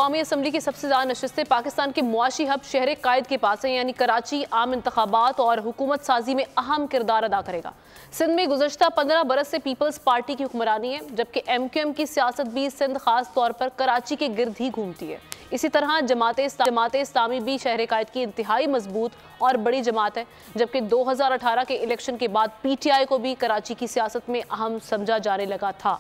कौमी असम्बली की सबसे ज़्यादा नशिस्तें पाकिस्तान के मुआशी हब शहर कायद के पास है, यानी कराची आम इंतखाबात और हुकूमत साजी में अहम किरदार अदा करेगा। सिंध में गुज़श्ता 15 बरस से पीपल्स पार्टी की हुक्मरानी है, जबकि MQM की सियासत भी सिंध खास तौर पर कराची के गिर्द ही घूमती है। इसी तरह जमात इस्लामी भी शहर कायद की इंतहाई मजबूत और बड़ी जमात है, जबकि 2018 के इलेक्शन के बाद PTI को भी कराची की सियासत में अहम समझा जाने लगा था।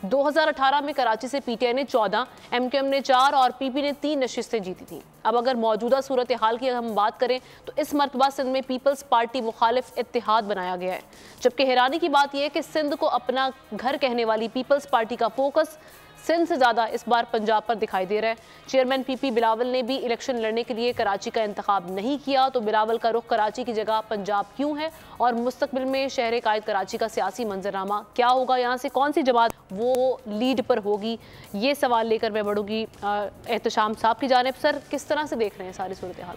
2018 में कराची से PTI ने 14, MQM ने 4 और PP ने 3 नशिस्तें जीती थी। अब अगर मौजूदा सूरत हाल की हम बात करें तो इस मरतबा सिंध में पीपल्स पार्टी मुखालिफ इत्तेहाद बनाया गया है, जबकि हैरानी की बात यह है कि सिंध को अपना घर कहने वाली पीपल्स पार्टी का फोकस सिंध से ज़्यादा इस बार पंजाब पर दिखाई दे रहा है। चेयरमैन PP बिलावल ने भी इलेक्शन लड़ने के लिए कराची का इंतखाब नहीं किया, तो बिलावल का रुख कराची की जगह पंजाब क्यों है और मुस्तकबिल में शहर कायद कराची का सियासी मंजरनामा क्या होगा, यहाँ से कौन सी जमात वो लीड पर होगी, ये सवाल लेकर मैं बढ़ूंगी एहतशाम साहब की जानिब। सर, किस तरह से देख रहे हैं सारी सूरत हाल?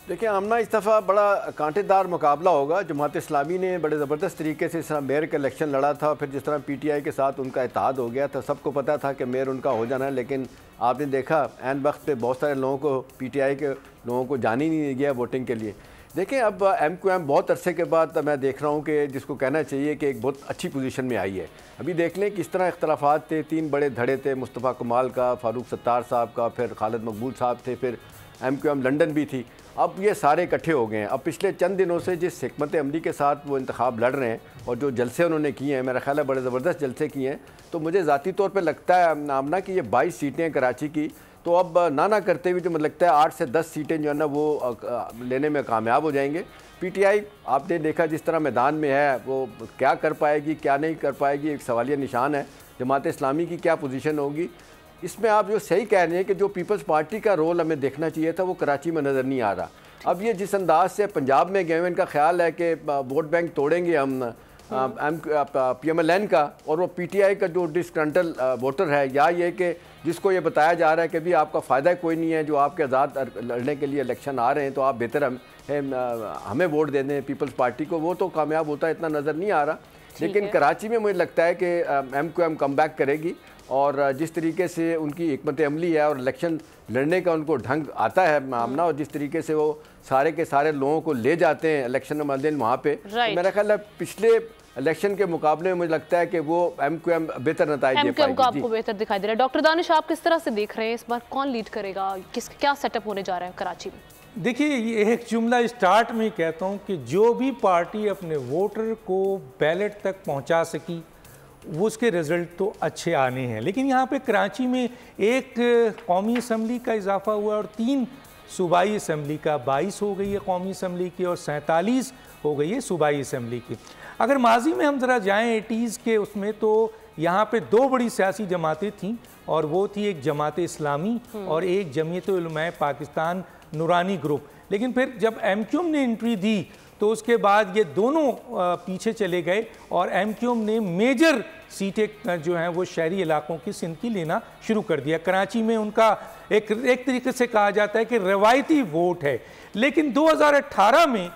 देखिए, आमना इस दफ़ा बड़ा कांटेदार मुकाबला होगा। जमात इस्लामी ने बड़े ज़बरदस्त तरीके से इस तरह मेयर का इलेक्शन लड़ा था, फिर जिस तरह PTI के साथ उनका इत्तेहाद हो गया था, सबको पता था कि मेयर उनका हो जाना है, लेकिन आपने देखा ऐन वक्त पे बहुत सारे लोगों को PTI के लोगों को जान ही नहीं गया वोटिंग के लिए। देखें, अब MQM बहुत अरसे के बाद मैं देख रहा हूँ कि जिसको कहना चाहिए कि एक बहुत अच्छी पोजीशन में आई है। अभी देख लें किस तरह इख्तलाफात थे, 3 बड़े धड़े थे, मुस्तफ़ा कमाल का, फारूक सत्तार साहब का, फिर खालिद मकबूल साहब थे, फिर MQM लंदन भी थी। अब ये सारे इकट्ठे हो गए हैं। अब पिछले चंद दिनों से जिस हिकमत अमली के साथ वो इंतखाब लड़ रहे हैं और जो जलसे उन्होंने किए हैं, मेरा ख्याल है बड़े ज़बरदस्त जलसे किए हैं, तो मुझे ज़ाती तौर पे लगता है आमना कि ये 22 सीटें हैं कराची की, तो अब ना करते हुए जो मुझे लगता है 8 से 10 सीटें जो है ना वो लेने में कामयाब हो जाएंगे। PTI आपने देखा जिस तरह मैदान में है, वो क्या कर पाएगी क्या नहीं कर पाएगी, एक सवालिया निशान है। जमात इस्लामी की क्या पोजीशन होगी, इसमें आप जो सही कह रहे हैं कि जो पीपल्स पार्टी का रोल हमें देखना चाहिए था वो कराची में नज़र नहीं आ रहा। अब ये जिस अंदाज से पंजाब में गए हुए, इनका ख्याल है कि वोट बैंक तोड़ेंगे हम PMLN का, और वो PTI का जो डिस्कंटल वोटर है, या ये कि जिसको ये बताया जा रहा है कि भी आपका फ़ायदा कोई नहीं है, जो आपके आज़ाद लड़ने के लिए इलेक्शन आ रहे हैं, तो आप बेहतर हमें वोट दे दें पीपल्स पार्टी को, वो तो कामयाब होता है इतना नज़र नहीं आ रहा। लेकिन कराची में मुझे लगता है कि MQM कम बैक करेगी, और जिस तरीके से उनकी हिकमत अमली है और इलेक्शन लड़ने का उनको ढंग आता है मामला, और जिस तरीके से वो सारे के सारे लोगों को ले जाते हैं इलेक्शन वाले दिन वहाँ पे, तो मेरा ख्याल है पिछले इलेक्शन के मुकाबले में मुझे लगता है कि वो MQM बेहतर नतीजे दे पाएगी। MQM को आपको बेहतर दिखाई दे रहा है। डॉक्टर दानिश, आप किस तरह से देख रहे हैं इस बार कौन लीड करेगा, क्या सेटअप होने जा रहा है कराची में? देखिए, ये एक जुमला स्टार्ट में कहता हूँ कि जो भी पार्टी अपने वोटर को बैलेट तक पहुँचा सकी वो उसके रिज़ल्ट तो अच्छे आने हैं। लेकिन यहाँ पे कराची में एक कौमी असम्बली का इजाफा हुआ और 3 सूबाई असम्बली का, 22 हो गई है कौमी असम्बली की और 47 हो गई है सूबाई असम्बली की। अगर माजी में हम ज़रा जाएँ 80s के उसमें, तो यहाँ पे 2 बड़ी सियासी जमातें थीं, और वो थी एक जमात इस्लामी और एक जमीयत उलमाए पाकिस्तान नूरानी ग्रुप। लेकिन फिर जब MQM ने एंट्री दी तो उसके बाद ये दोनों पीछे चले गए और MQM ने मेजर सीटें जो हैं वो शहरी इलाकों की सिंध की लेना शुरू कर दिया। कराची में उनका एक तरीके से कहा जाता है कि रवायती वोट है। लेकिन 2018 में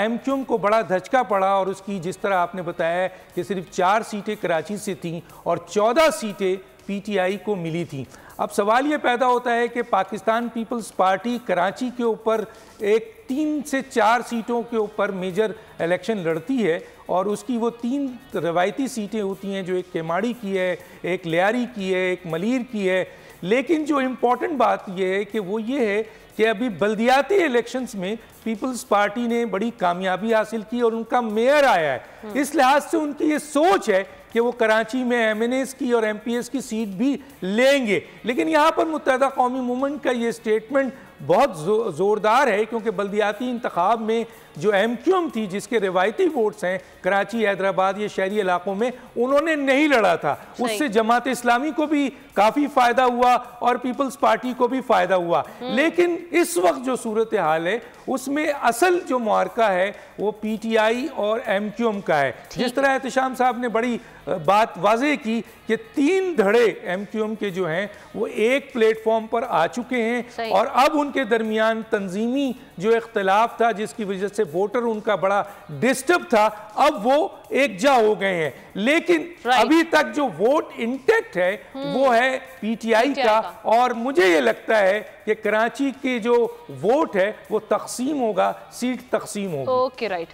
MQM को बड़ा धचका पड़ा, और उसकी जिस तरह आपने बताया कि सिर्फ 4 सीटें कराची से थीं और 14 सीटें PTI को मिली थी। अब सवाल ये पैदा होता है कि पाकिस्तान पीपल्स पार्टी कराची के ऊपर एक 3 से 4 सीटों के ऊपर मेजर इलेक्शन लड़ती है, और उसकी वो 3 रवायती सीटें होती हैं, जो एक केमाड़ी की है, एक लियारी की है, एक मलीर की है। लेकिन जो इम्पॉर्टेंट बात यह है कि वो ये है कि अभी बल्दियाती इलेक्शंस में पीपल्स पार्टी ने बड़ी कामयाबी हासिल की और उनका मेयर आया है। इस लिहाज से उनकी ये सोच है कि वो कराची में MNAs की और MPs की सीट भी लेंगे। लेकिन यहाँ पर मुत्तहदा कौमी मूवमेंट का ये स्टेटमेंट बहुत ज़ोरदार है, क्योंकि बल्दियाती इंतखाब में जो MQM थी, जिसके रिवायती वोट्स हैं कराची, हैदराबाद, ये शहरी इलाकों में, उन्होंने नहीं लड़ा था। उससे जमात इस्लामी को भी काफ़ी फ़ायदा हुआ और पीपल्स पार्टी को भी फ़ायदा हुआ। लेकिन इस वक्त जो सूरत हाल है उसमें असल जो मुआरका है वो PTI और MQM का है। जिस तरह एहतशाम साहब ने बड़ी बात वाज़ेह की कि 3 धड़े MQM के जो हैं वो एक प्लेटफॉर्म पर आ चुके हैं, और अब उनके दरमियान तंजीमी जो इख्तलाफ था, जिसकी वजह से वोटर उनका बड़ा डिस्टर्ब था, अब वो एकजा हो गए हैं। लेकिन अभी तक जो वोट इंटैक्ट है वो है पीटीआई का, और मुझे ये लगता है कि कराची के जो वोट है वो तकसीम होगा, सीट तकसीम होगी। Okay, right.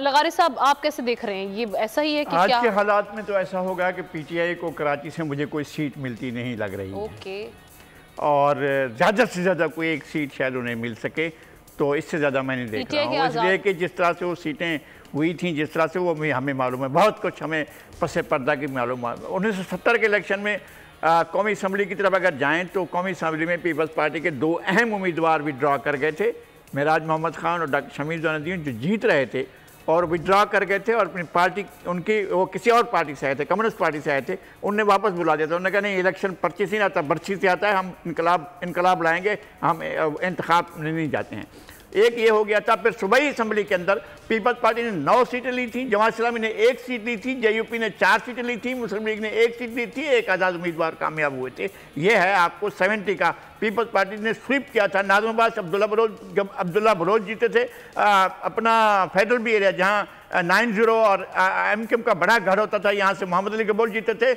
लगारी साहब, आप कैसे देख रहे हैं, ये ऐसा ही है कि आज क्या? के हालात में तो ऐसा होगा कि पीटीआई को कराची से मुझे कोई सीट मिलती नहीं लग रही है। ओके। और ज़्यादा से ज़्यादा कोई एक सीट शायद उन्हें मिल सके, तो इससे ज़्यादा मैं नहीं देख रहा हूँ। इसलिए कि जिस तरह से वो सीटें हुई थी, जिस तरह से वो हमें मालूम है, बहुत कुछ हमें पसे पर्दा की मालूम है। 1970 के इलेक्शन में कौमी असम्बली की तरफ अगर जाएँ तो कौमी असम्बली में पीपल्स पार्टी के दो अहम उम्मीदवार विड्रॉ कर गए थे, मेराज मोहम्मद खान और डॉक्टर शमीर ज़ैनुद्दीन, जो जीत रहे थे और विड्रॉ कर गए थे, और अपनी पार्टी उनकी वो किसी और पार्टी से आए थे, कम्युनिस्ट पार्टी से आए थे, उनने वापस बुला दिया था। उन्होंने कहा नहीं, इलेक्शन पर्ची से नहीं आता, पर्ची से आता है, हम इनकलाब लाएंगे, हम इंतखाब नहीं जाते हैं। एक ये हो गया था। फिर सूबाई असम्बली के अंदर पीपल्स पार्टी ने 9 सीटें ली थी, जमात इस्लामी ने 1 सीट ली थी, जेयूपी ने 4 सीटें ली थी, मुस्लिम लीग ने 1 सीट ली थी, एक आज़ाद उम्मीदवार कामयाब हुए थे। ये है आपको 70 का। पीपल्स पार्टी ने स्वीप किया था नाज़िम अब्दुल्ला बलोच, जब अब्दुल्ला बलोच जीते थे अपना फेडरल भी एरिया जहाँ 90 और एमक्यूएम का बड़ा गढ़ होता था, यहाँ से मोहम्मद अली गबोल जीते थे,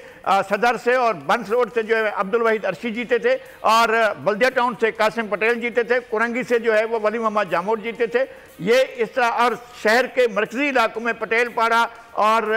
सदर से और बंस रोड से जो है अब्दुल वहीद अरशी जीते थे, और बल्दिया टाउन से कासिम पटेल जीते थे, कुरंगी से जो है वो वली मोहम्मद जामोद जीते थे। ये इस तरह, और शहर के मरकजी इलाकों में पटेल पाड़ा और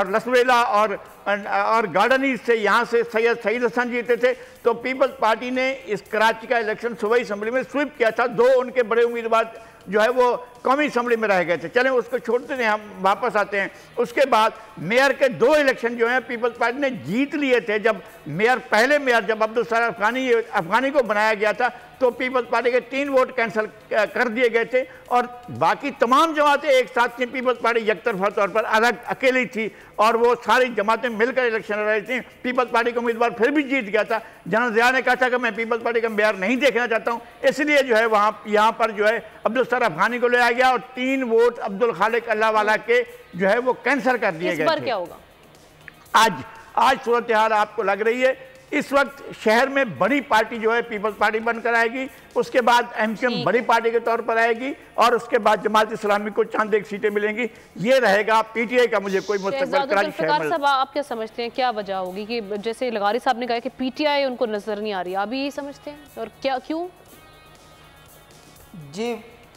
लसवेला और गार्डनी से यहाँ से सईद हसन जीते थे। तो पीपल्स पार्टी ने इस कराची का इलेक्शन सूबाई असम्बली में स्वीप किया था। 2 उनके बड़े उम्मीदवार जो है वो कौमी असम्बली में रह गए थे। चलें उसको छोड़ते हैं, हम वापस आते हैं। उसके बाद मेयर के 2 इलेक्शन जो हैं पीपल्स पार्टी ने जीत लिए थे। जब पहले मेयर जब अब्दुल सत्तार अफगानी को बनाया गया था तो पीपल्स पार्टी के 3 वोट कैंसिल कर दिए गए थे, और बाकी तमाम जमातें एक साथ थी। पीपल्स पार्टी यकतरफा तौर पर अलग अकेली थी, और वो सारी जमातें मिलकर इलेक्शन लड़ रही थी। पीपल्स पार्टी का उम्मीदवार फिर भी जीत गया था। जनरल ज़िया ने कहा था कि मैं पीपल्स पार्टी का मेयर नहीं देखना चाहता हूँ, इसलिए जो है यहाँ पर जो है अब्दुल सत्तार अफगानी को ले आया गया, और 3 वोट अब्दुल खालिक अल्लाह वाला के जो है वो कैंसिल कर दिए गए थे। क्या होगा आज सूरत हाल आपको लग रही है, इस वक्त शहर में बड़ी पार्टी जो है पीपल्स पार्टी बनकर आएगी, उसके बाद एमक्यूएम बड़ी पार्टी के तौर पर आएगी, और उसके बाद जमात इस्लामी को चंद एक सीटें मिलेंगी। ये रहेगा पीटीआई का। मुझे कोई मुस्तकबिल कराची शहर में। साहब, आप क्या समझते हैं, क्या वजह होगी कि जैसे लगारी साहब ने कहा कि पीटीआई उनको नजर नहीं आ रही, आप यही समझते हैं, और क्या, क्यों?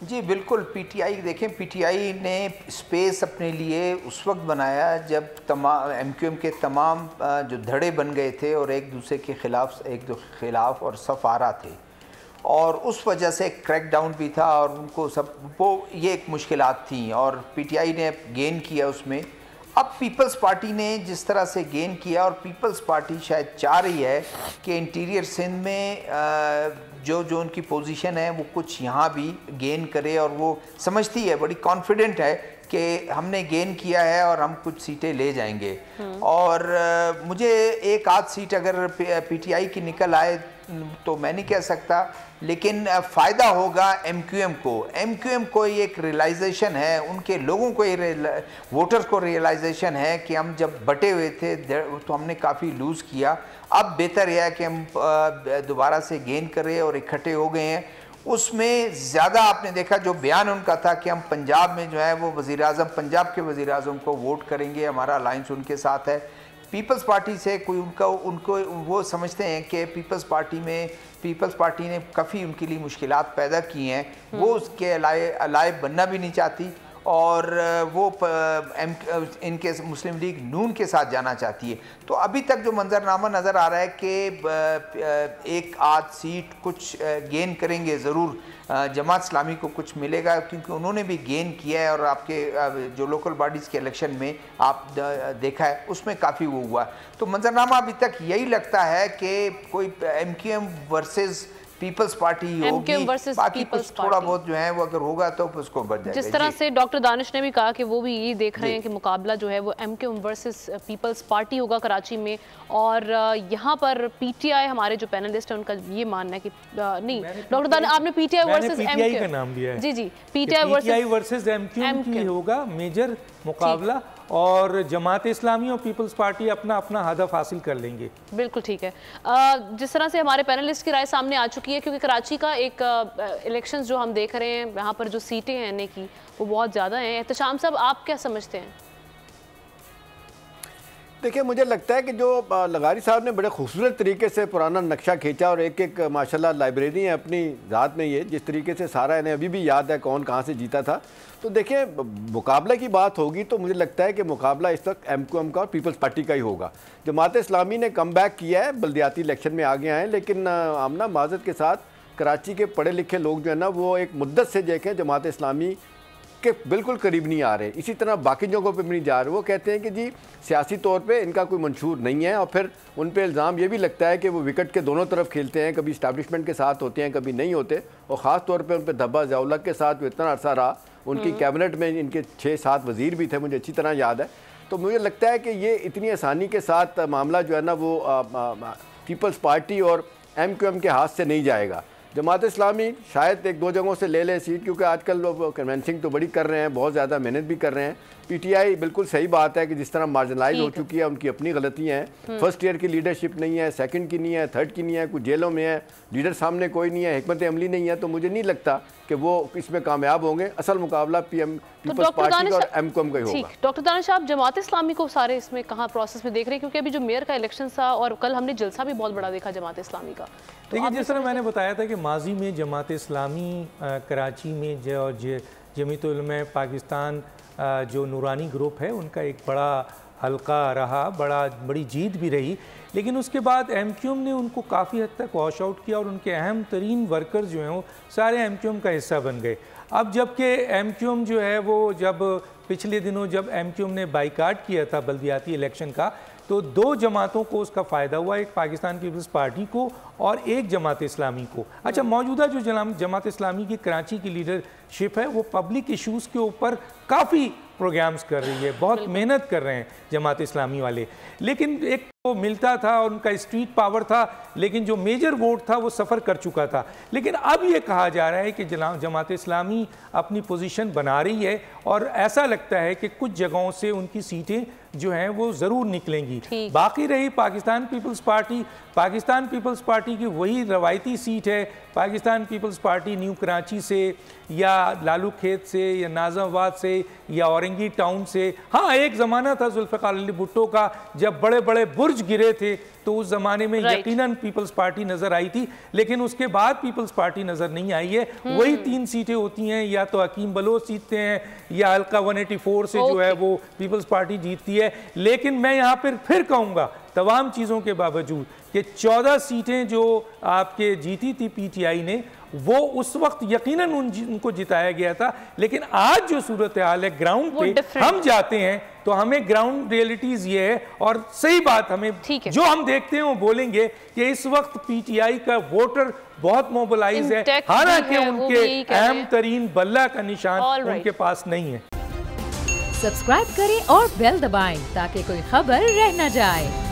जी बिल्कुल। पीटीआई देखें, पीटीआई ने स्पेस अपने लिए उस वक्त बनाया जब तमाम एमक्यूएम के तमाम जो धड़े बन गए थे और एक दूसरे के खिलाफ और सफ आ रहा थे, और उस वजह से क्रैकडाउन भी था, और उनको सब वो ये एक मुश्किलात थी, और पीटीआई ने गेन किया उसमें। अब पीपल्स पार्टी ने जिस तरह से गेन किया, और पीपल्स पार्टी शायद चाह रही है कि इंटीरियर सिंध में जो उनकी पोजीशन है वो कुछ यहाँ भी गेन करे, और वो समझती है, बड़ी कॉन्फिडेंट है कि हमने गेन किया है और हम कुछ सीटें ले जाएंगे। और मुझे एक आध सीट अगर पीटीआई की निकल आए तो मैं नहीं कह सकता, लेकिन फ़ायदा होगा एमक्यूएम को ये एक रियलाइजेशन है, उनके लोगों को ये वोटर्स को रियलाइजेशन है कि हम जब बटे हुए थे तो हमने काफ़ी लूज़ किया, अब बेहतर यह है कि हम दोबारा से गेन करें और इकट्ठे हो गए हैं। उसमें ज़्यादा आपने देखा जो बयान उनका था कि हम पंजाब में जो है वो पंजाब के वज़ीर आज़म को वोट करेंगे, हमारा अलायंस उनके साथ है। पीपल्स पार्टी से कोई उनको वो समझते हैं कि पीपल्स पार्टी ने काफ़ी उनके लिए मुश्किलात पैदा की हैं, वो उसके अलाए बनना भी नहीं चाहती, और वो इनके मुस्लिम लीग नून के साथ जाना चाहती है। तो अभी तक जो मंजरनामा नज़र आ रहा है कि एक आध सीट कुछ गेन करेंगे ज़रूर, जमात इस्लामी को कुछ मिलेगा क्योंकि उन्होंने भी गेन किया है, और आपके जो लोकल बॉडीज़ के इलेक्शन में आप देखा है उसमें काफ़ी वो हुआ। तो मंजरनामा अभी तक यही लगता है कि कोई एमक्यूएम वर्सेस पीपल्स पार्टी होगी, बाकी कुछ थोड़ा बहुत जो है वो अगर होगा तो उसको बढ़ जाएगा। जिस तरह से डॉक्टर दानिश ने भी कहा कि वो भी ये देख रहे हैं कि मुकाबला जो है वो एमक्यूएम वर्सेस पीपल्स पार्टी होगा कराची में, और यहाँ पर पीटीआई, हमारे जो पैनलिस्ट हैं उनका ये मानना है कि नहीं, डॉक्टर दानिश आपने पीटीआई वर्सेस एमक्यूएम का नाम दिया है। जी पीटीआई वर्सेस एमक्यूएम की होगा मेजर मुकाबला, और जमात इस्लामी और पीपल्स पार्टी अपना अपना हदफ हासिल कर लेंगे। बिल्कुल ठीक है। जिस तरह से हमारे पैनलिस्ट की राय सामने आ चुकी है, क्योंकि कराची का एक इलेक्शंस जो हम देख रहे हैं, यहाँ पर जो सीटें हैं एनए की वो बहुत ज़्यादा हैं। एहतशाम साहब, आप क्या समझते हैं? देखिए, मुझे लगता है कि जो लगारी साहब ने बड़े खूबसूरत तरीके से पुराना नक्शा खींचा और एक एक माशाल्लाह लाइब्रेरी है अपनी ज़ात में, ये जिस तरीके से सारा इन्हें अभी भी याद है कौन कहाँ से जीता था। तो देखिए, मुकाबले की बात होगी तो मुझे लगता है कि मुकाबला इस वक्त MQM का और पीपल्स पार्टी का ही होगा। जमात इस्लामी ने कम बैक किया है, बल्दियाती इलेक्शन में आगे आए, लेकिन आमना माजत के साथ कराची के पढ़े लिखे लोग जो है ना वो एक मुद्दत से देखें जमात इस्लामी के बिल्कुल करीब नहीं आ रहे। इसी तरह बाकी जगहों पे भी नहीं जा रहे। वो कहते हैं कि जी सियासी तौर पे इनका कोई मंशूर नहीं है, और फिर उन पे इल्ज़ाम ये भी लगता है कि वो विकेट के दोनों तरफ खेलते हैं, कभी इस्टेब्लिशमेंट के साथ होते हैं, कभी नहीं होते। और ख़ास तौर पे उन पे धब्बा ज़ियाउल-हक के साथ इतना अरसा रहा, उनकी कैबिनेट में इनके 6-7 वज़ीर भी थे, मुझे अच्छी तरह याद है। तो मुझे लगता है कि ये इतनी आसानी के साथ मामला जो है ना वो पीपल्स पार्टी और MQM के हाथ से नहीं जाएगा। जमात इस्लामी शायद 1-2 जगहों से ले सीट, क्योंकि आजकल लोग कन्वेंसिंग तो बड़ी कर रहे हैं, बहुत ज़्यादा मेहनत भी कर रहे हैं। PTI बिल्कुल सही बात है कि जिस तरह मार्जिनलाइज हो चुकी है, उनकी अपनी गलतियां हैं। फर्स्ट ईयर की लीडरशिप नहीं है, सेकंड की नहीं है, थर्ड की नहीं है, कुछ जेलों में है, लीडर सामने कोई नहीं है, हिकमत अमली नहीं है। तो मुझे नहीं लगता कि वो इसमें कामयाब होंगे। असल मुकाबला पीपल्स पार्टी और MQM का ही होगा। डॉक्टर दानिश, आप जमात इस्लामी को सारे इसमें कहाँ प्रोसेस में देख रहे हैं? क्योंकि अभी जो मेयर का इलेक्शन था और कल हमने जलसा भी बहुत बड़ा देखा जमात इस्लामी का। देखिए, जिस तरह मैंने बताया था कि माजी में जमात इस्लामी कराची में जमीयत उलमा पाकिस्तान जो नूरानी ग्रुप है उनका एक बड़ा हल्का रहा, बड़ी जीत भी रही, लेकिन उसके बाद MQM ने उनको काफ़ी हद तक वॉश आउट किया और उनके अहम तरीन वर्कर्स जो हैं वो सारे MQM का हिस्सा बन गए। अब जबकि MQM जो है वो जब पिछले दिनों जब MQM ने बाइकाट किया था बल्दियाती इलेक्शन का, तो 2 जमातों को उसका फ़ायदा हुआ, एक पाकिस्तान पीपल्स पार्टी को और एक जमात इस्लामी को। अच्छा, मौजूदा जो जमात इस्लामी की कराची की लीडरशिप है वो पब्लिक इश्यूज़ के ऊपर काफ़ी प्रोग्राम्स कर रही है, बहुत मेहनत कर रहे हैं जमात इस्लामी वाले। लेकिन एक तो मिलता था, उनका स्ट्रीट पावर था, लेकिन जो मेजर वोट था वो सफ़र कर चुका था। लेकिन अब ये कहा जा रहा है कि जमात इस्लामी अपनी पोजीशन बना रही है और ऐसा लगता है कि कुछ जगहों से उनकी सीटें जो हैं वो ज़रूर निकलेंगी। बाकी रही पाकिस्तान पीपल्स पार्टी की वही रवायती सीट है। Pakistan people's party new Karachi से या लालू खेत से या नाज़माबाद से या औरंगी टाउन से, हाँ एक ज़माना था जुल्फ़िकार अली भुट्टो का जब बड़े बड़े बुर्ज गिरे थे तो उस ज़माने में यकीनन पीपल्स पार्टी नज़र आई थी, लेकिन उसके बाद पीपल्स पार्टी नज़र नहीं आई है। वही 3 सीटें होती हैं, या तो हकीम बलोच जीतते हैं या हल्का 184 से जो है वो पीपल्स पार्टी जीतती है। लेकिन मैं यहाँ पर फिर कहूँगा तमाम चीज़ों के बावजूद कि 14 सीटें जो आपके जीती थी PTI ने, वो उस वक्त यकीनन उनको जिताया गया था। लेकिन आज जो सूरत हाल है ग्राउंड पे हम जाते हैं तो हमें ग्राउंड रियलिटीज ये है, और सही बात हमें जो हम देखते हैं वो बोलेंगे कि इस वक्त PTI का वोटर बहुत मोबिलाइज है, हालांकि उनके अहम तरीन बल्ला का निशान उनके पास नहीं है। सब्सक्राइब करें और बेल दबाएं ताकि कोई खबर रह न जाए।